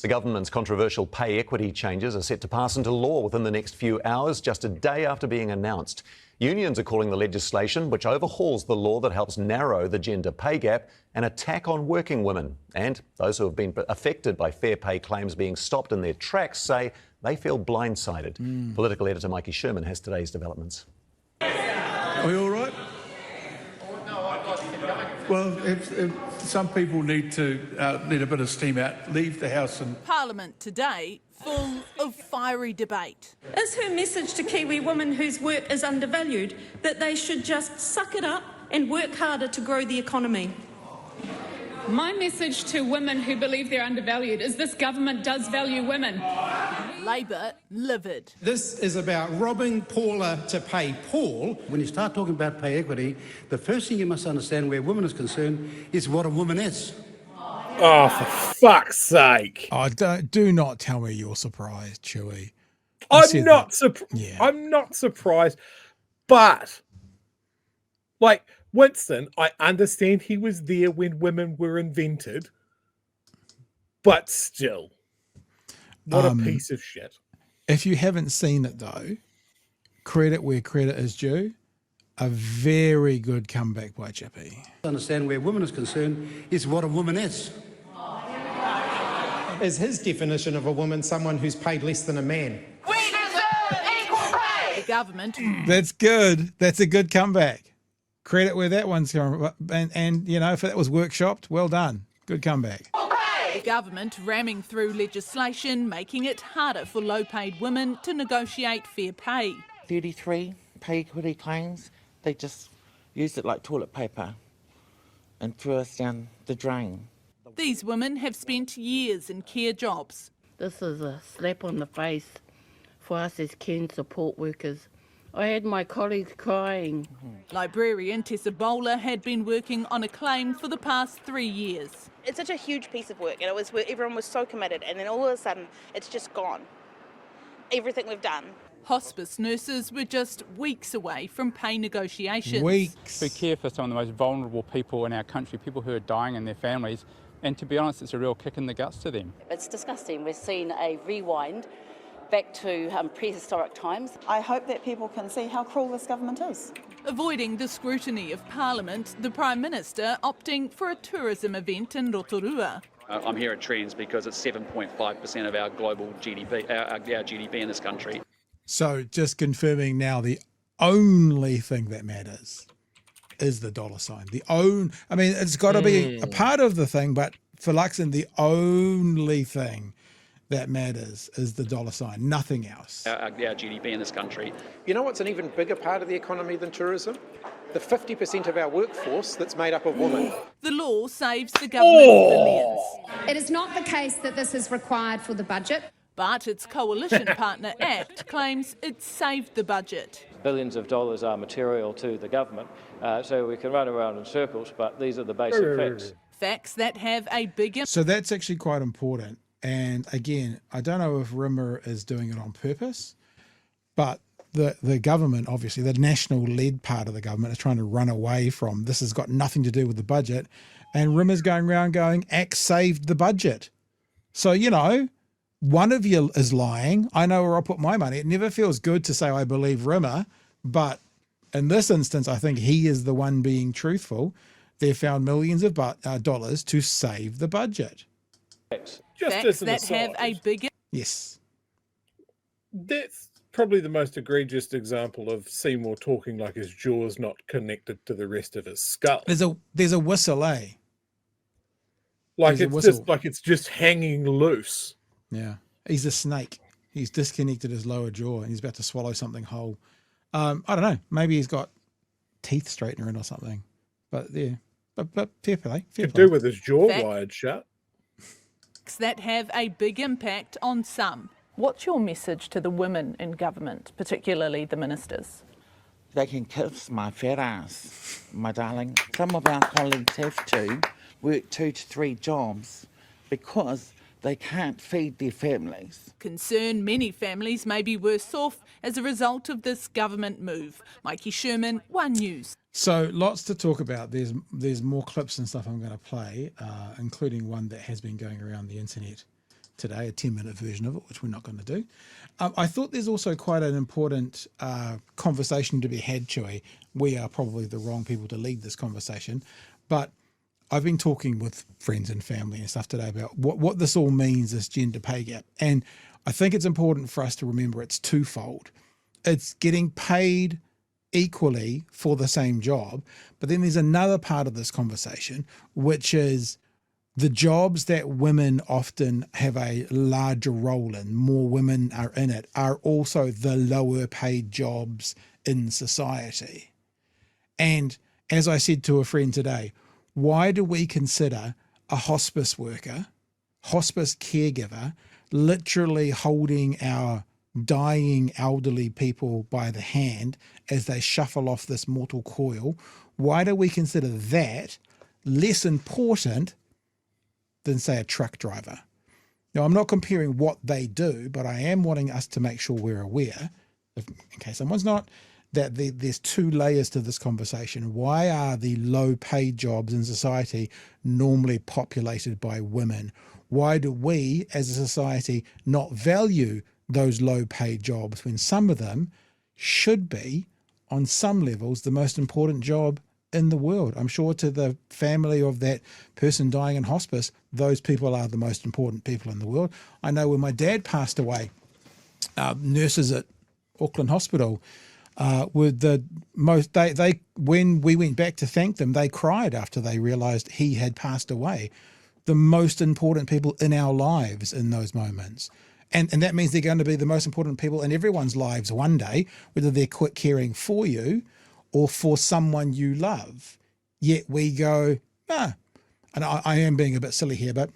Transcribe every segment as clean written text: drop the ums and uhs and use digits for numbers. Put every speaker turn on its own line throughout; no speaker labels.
The government's controversial pay equity changes are set to pass into law within the next few hours, just a day after being announced. Unions are calling the legislation, which overhauls the law that helps narrow the gender pay gap, an attack on working women. And those who have been affected by fair pay claims being stopped in their tracks say they feel blindsided. Political editor Mikey Sherman has today's developments.
Are you all right? Well, if some people need to let a bit of steam out, leave the house and...
Parliament today full of fiery debate.
Is her message to Kiwi women whose work is undervalued that they should just suck it up and work harder to grow the economy?
My message to women who believe they're undervalued is this government does value women.
Labor livid.
This is about robbing Paula to pay Paul.
When you start talking about pay equity, the first thing you must understand where women is concerned is what a woman is.
Oh, for fuck's sake.
Oh, do not tell me you're surprised, Chewie.
I'm not surprised, but like Winston, I understand he was there when women were invented, but still, what a piece of shit.
If you haven't seen it though, credit where credit is due. A very good comeback by Chippy.
Understand where women is concerned is what a woman is.
Is his definition of a woman someone who's paid less than a man?
We deserve equal pay! The government.
That's good. That's a good comeback. Credit where that one's going. And you know, if that was workshopped, well done. Good comeback.
The government ramming through legislation, making it harder for low-paid women to negotiate fair pay.
33 pay equity claims. They just used it like toilet paper and threw us down the drain.
These women have spent years in care jobs.
This is a slap on the face for us as care and support workers. I had my colleagues crying.
Librarian Tessa Bowler had been working on a claim for the past 3 years.
It's such a huge piece of work and it was where everyone was so committed, and then all of a sudden it's just gone. Everything we've done.
Hospice nurses were just weeks away from pay negotiations.
Weeks.
We care for some of the most vulnerable people in our country, people who are dying and their families, and to be honest, it's a real kick in the guts to them.
It's disgusting. We've seen a rewind back to prehistoric times.
I hope that people can see how cruel this government is.
Avoiding the scrutiny of Parliament, the Prime Minister opting for a tourism event in Rotorua.
I'm here at Trends because it's 7.5% of our global GDP, our GDP in this country.
So just confirming now, the only thing that matters is the dollar sign. I mean, it's got to be a part of the thing, but for Luxon, the only thing that matters is the dollar sign, nothing else.
Our GDP in this country.
You know what's an even bigger part of the economy than tourism? The 50% of our workforce that's made up of women.
The law saves the government billions.
It is not the case that this is required for the budget.
But its coalition partner ACT claims it saved the budget.
Billions of dollars are material to the government, so we can run around in circles, but these are the basic facts.
Facts that have a bigger...
So that's actually quite important. And again, I don't know if Rimmer is doing it on purpose, but the government, obviously, the national-led part of the government is trying to run away from this has got nothing to do with the budget. And Rimmer's going around going, ACT saved the budget. So, you know, one of you is lying. I know where I'll put my money. It never feels good to say I believe Rimmer, but in this instance, I think he is the one being truthful. They found millions of dollars to save the budget.
Just
facts that have a bigger...
Yes.
That's probably the most egregious example of Seymour talking like his jaw's not connected to the rest of his skull.
There's a whistle, eh?
Like it's just hanging loose.
Yeah. He's a snake. He's disconnected his lower jaw and he's about to swallow something whole. I don't know. Maybe he's got teeth straightener in or something. But yeah. But fair play.
Could do with his jaw wired shut.
That have a big impact on some. What's your message to the women in government, particularly the ministers?
They can kiss my fat ass, my darling. Some of our colleagues have to work 2 to 3 jobs because they can't feed their families.
Concern many families may be worse off as a result of this government move. Mikey Sherman, One News.
So lots to talk about. There's more clips and stuff I'm going to play, including one that has been going around the internet today, a 10-minute version of it, which we're not going to do. I thought there's also quite an important conversation to be had, Chewie. We are probably the wrong people to lead this conversation, but I've been talking with friends and family and stuff today about what this all means, this gender pay gap. And I think it's important for us to remember it's twofold. It's getting paid equally for the same job, but then there's another part of this conversation, which is the jobs that women often have a larger role in, more women are in it, are also the lower paid jobs in society. And as I said to a friend today, why do we consider a hospice worker, hospice caregiver, literally holding our dying elderly people by the hand as they shuffle off this mortal coil? Why do we consider that less important than, say, a truck driver? Now, I'm not comparing what they do, but I am wanting us to make sure we're aware, in case someone's not, that there's two layers to this conversation. Why are the low-paid jobs in society normally populated by women? Why do we, as a society, not value those low-paid jobs when some of them should be, on some levels, the most important job in the world? I'm sure to the family of that person dying in hospice, those people are the most important people in the world. I know when my dad passed away, nurses at Auckland Hospital were the most, they when we went back to thank them, they cried after they realised he had passed away. The most important people in our lives in those moments. And that means they're going to be the most important people in everyone's lives one day, whether they're quit caring for you or for someone you love. Yet we go, and I am being a bit silly here, but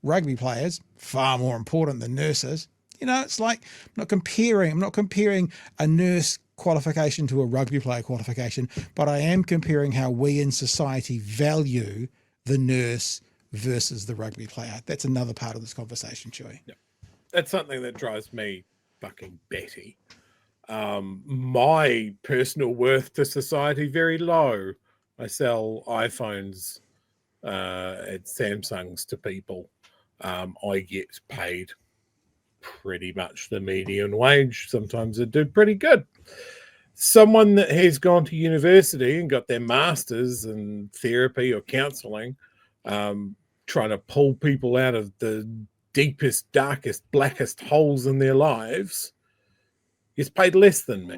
rugby players, far more important than nurses. You know, it's like, I'm not comparing a nurse qualification to a rugby player qualification, but I am comparing how we in society value the nurse versus the rugby player. That's another part of this conversation, Chewie.
Yeah. That's something that drives me fucking batty. My personal worth to society, very low. I sell iPhones at Samsungs to people. I get paid pretty much the median wage. Sometimes I do pretty good. Someone that has gone to university and got their master's in therapy or counselling, trying to pull people out of the deepest, darkest, blackest holes in their lives, gets paid less than me.